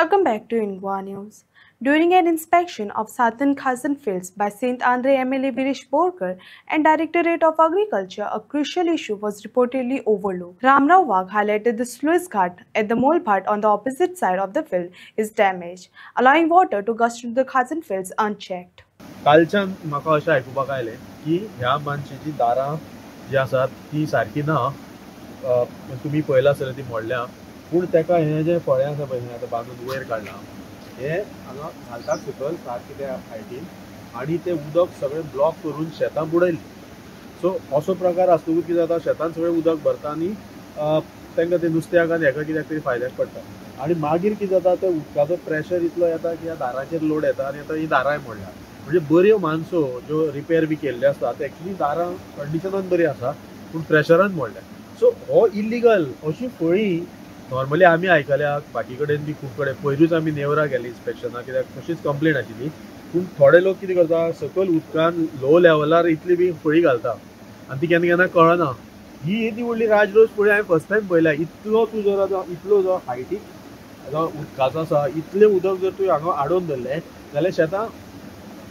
Welcome back to Ingwa News. During an inspection of Satan Khazan fields by St. Andre MLA Virish Borkar and Directorate of Agriculture, a crucial issue was reportedly overlooked. Ramrao Wagh highlighted the sluice ghat at the Molbhat on the opposite side of the field is damaged, allowing water to gush into the Khazan fields unchecked. कालच्यान म्हाका अशें आयकुपाक आयलें की ह्या मानशेची दारां जी आसात ती सारकी ना. तुमी पळयला आसतलें ती मोडल्या, पूण तेका हें जें फळें आसा पळय हें आतां बांदून वयर काडलां हें हांगा घालतात सकयल सारकें त्या हायटीन आनी तें उदक सगळें ब्लॉक करून शेतां बुडयली. सो असो प्रकार आसतकूच कितें जाता, शेतान सगळें उदक भरता आनी तांकां तें नुस्त्याक आनी हेका कित्याक तरी फायद्याक पडटा. आनी मागीर कितें जाता, ते उदकाचो प्रेशर इतलो येता की ह्या दाराचेर लोड येता आनी आतां ही दारांय मोडल्या. म्हणजे बऱ्यो माणसो ज्यो रिपेर बी केल्ल्यो आसता ते एक्चुली दारां कंडिशनान बरी आसा पूण प्रेशरान मोडल्या. सो हो इलिगल. अशी फळी नॉर्मली आमी आयकल्यात, बाकी कडेन बी खूब कडेन पयरूच आमी नेवरा गेली इन्स्पेक्शनाक, कित्याक तशीच कंप्लेन आशिल्ली. पूण थोडे लोक कितें करता, सकयल उदकान लो लेवलार इतली बी फळी घालता आनी ती केन्ना केन्ना कळना. ही येदी व्हडली राजरोस फळी हांवें फर्स्ट टायम पळयल्या. इतलो तूं जर इतलो जो हायटीक उदकाचो आसा, इतलें उदक जर तुवें हांगा आडोवन धरलें जाल्यार शेतां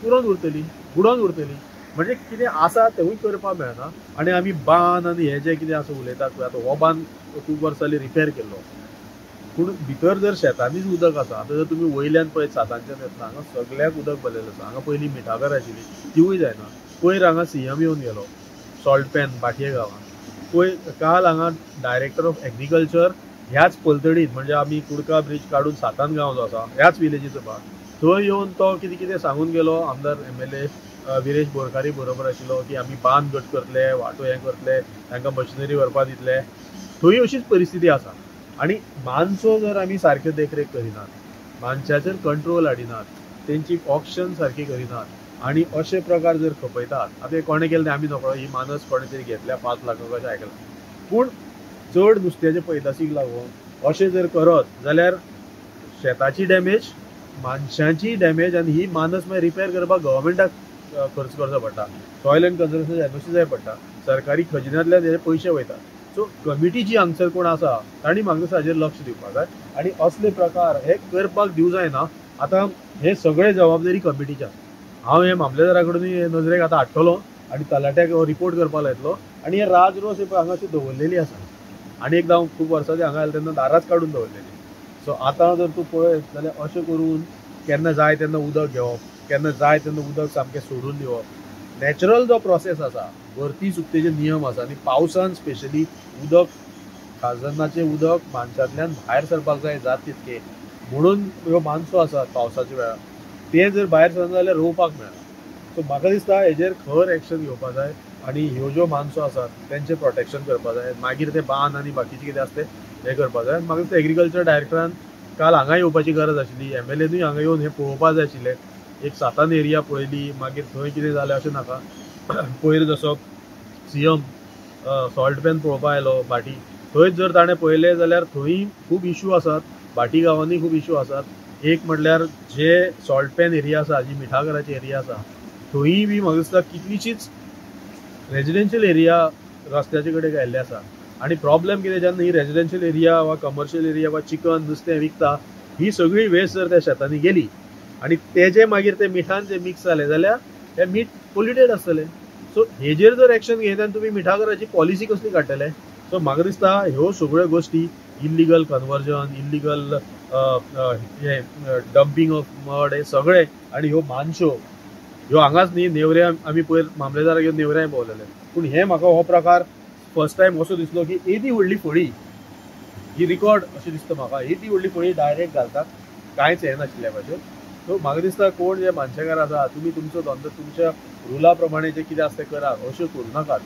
पुरोन उरतली, बुडोन उरतली. म्हणजे कितें आसा तेवूय करपाक मेळना. आनी आमी बांद आनी हें जें कितें आसा उलयतात पळय, आतां हो बांद खूब वर्सां रिपेर केल्लो, पूण भितर जर शेतांनीच उदक आसा. आतां जर तुमी वयल्यान पळयत सातांच्यान येतना हांगा सगळ्याक उदक भरलेलें आसा. हांगा पयलीं मिठागर आशिल्ली तिवूय जायना. पयर हांगा CM येवन गेलो सॉल्ट पॅन बाटये गांवांत. पयर काल हांगा डायरेक्टर ऑफ एग्रीकल्चर ह्याच पलतडीत, म्हणजे आमी कुडका ब्रिज काडून सातान गांव जो आसा ह्याच विलेजीचो भाग, थंय येवन तो कितें कितें सांगून गेलो. आमदार MLA विरेश बोरकारी बरोबर आशिल्लो की आमी बांद घट करतले, वाटो हें करतले, तांकां मशिनरी व्हरपा दितले. थंय अशीच परिस्थिती आसा. आनी मानसो जर आमी सारक्यो देखरेख करिनात, मानशाचेर कंट्रोल हाडिनात, तेंची ऑक्शन सारकी करिनात आनी अशे प्रकार जर खपयतात, आतां कोणें केलें तें आमी नकळो, ही मानस कोणें तरी घेतल्या 5 लाखाक अशें आयकलां. पूण चड नुस्त्याचे पैदासीक लागून अशें जर करत जाल्यार शेताची डॅमेज, मानशांची डॅमेज आनी ही मानस मागीर रिपेर करपाक गव्हर्मेंटाक खर्च करचो पडटा, सॉयल एंड कन्जर्वेशन एजन्सी जाय पडटा, सरकारी खजिन्यांतल्यान तेजे पयशे वयतात. सो कमिटी जी हांगसर कोण आसा तांणी म्हाका दिसता हाजेर लक्ष दिवपाक जाय आनी असले प्रकार हे करपाक दिवं जायना. आतां हे सगळे जबाबदारी कमिटीची आसा. हांव हे मामलेदारा कडूनय नजरेक आतां हाडटलो आनी तलाट्याक रिपोर्ट करपाक लायतलो. आनी हे राजरोस हांगा अशी दवरलेली आसा. आनी एकदां हांव खूब वर्सांची हांगा आयले तेन्ना दाराच काडून दवरलेली. सो आतां जर तूं पळयत जाल्यार अशें करून केन्ना जाय तेन्ना उदक घेवप, केन्ना जाय तेन्ना उदक सामकें सोडून दिवप. नॅचरल जो प्रोसेस आसा, भरती सुकतेचे नियम आसा आनी पावसान स्पेशली उदक, खाजनाचें उदक मानशांतल्यान भायर सरपाक जाय जात तितके, म्हणून ह्यो मानसो आसात पावसाच्या वेळार ते जर भायर सरना जाल्यार रोवपाक मेळना. सो म्हाका दिसता हेजेर खर एक्शन घेवपाक जाय आनी ह्यो ज्यो मानसो आसात तेंचें प्रोटेक्शन करपाक जाय. मागीर ते बांद आनी बाकीचें कितें आसता तें करपाक जाय. म्हाका दिसता एग्रीकल्चर डायरेक्टरान काल हांगा येवपाची गरज आशिल्ली, MLAनूय हांगा येवन हें पळोवपाक जाय आशिल्लें. एक सातान एरिया पळयली, मागीर थंय कितें जालें अशें नाका. पयर जसो CM सॉल्ट पॅन पळोवपाक आयलो भाटी, थंयच जर ताणें पळयलें जाल्यार थंय खूब इश्यू आसात. भाटी गांवांनी खूब इश्यू आसात. एक म्हटल्यार जे सॉल्ट पॅन एरिया आसा, जी मिठागराची एरिया आसा, थंयय बी म्हाका दिसता कितलीशीच रेजिडेन्शियल एरिया रस्त्याचे कडेन गेल्ले आसा. आनी प्रॉब्लेम कितें, जेन्ना ही रेजिडेन्शियल एरिया वा कमर्शियल एरिया वा चिकन नुस्तें विकता, ही सगळी वेस्ट जर त्या शेतांनी गेली आनी तेजे मागीर ते मिठान जे मिक्स जालें जाल्यार तें मीठ पोल्युटेड आसतलें. सो हेजेर जर एक्शन घेयत आनी तुमी मिठागराची पॉलिसी कसली काडटले. सो म्हाका दिसता ह्यो सगळ्यो गोश्टी, illegal conversion, illegal dumping of mud, हे सगळे आनी ह्यो मानश्यो ह्यो हांगाच न्ही, नेवऱ्या आमी पयर मामलेदाराक घेवन नेवऱ्याय भोंवलेले. पूण हे म्हाका हो प्रकार फर्स्ट टायम असो दिसलो की येदी व्हडली फळी ही रिकॉर्ड अशें दिसता म्हाका. येदी व्हडली फळी डायरेक्ट घालतात कांयच हें नाशिल्ल्या भशेन. सो म्हाका दिसता कोण जे मानशेकार आसा, तुमी तुमचो धंदो तुमच्या रुला प्रमाणे जे कितें आसता तें करात, अश्यो करूं नाकात.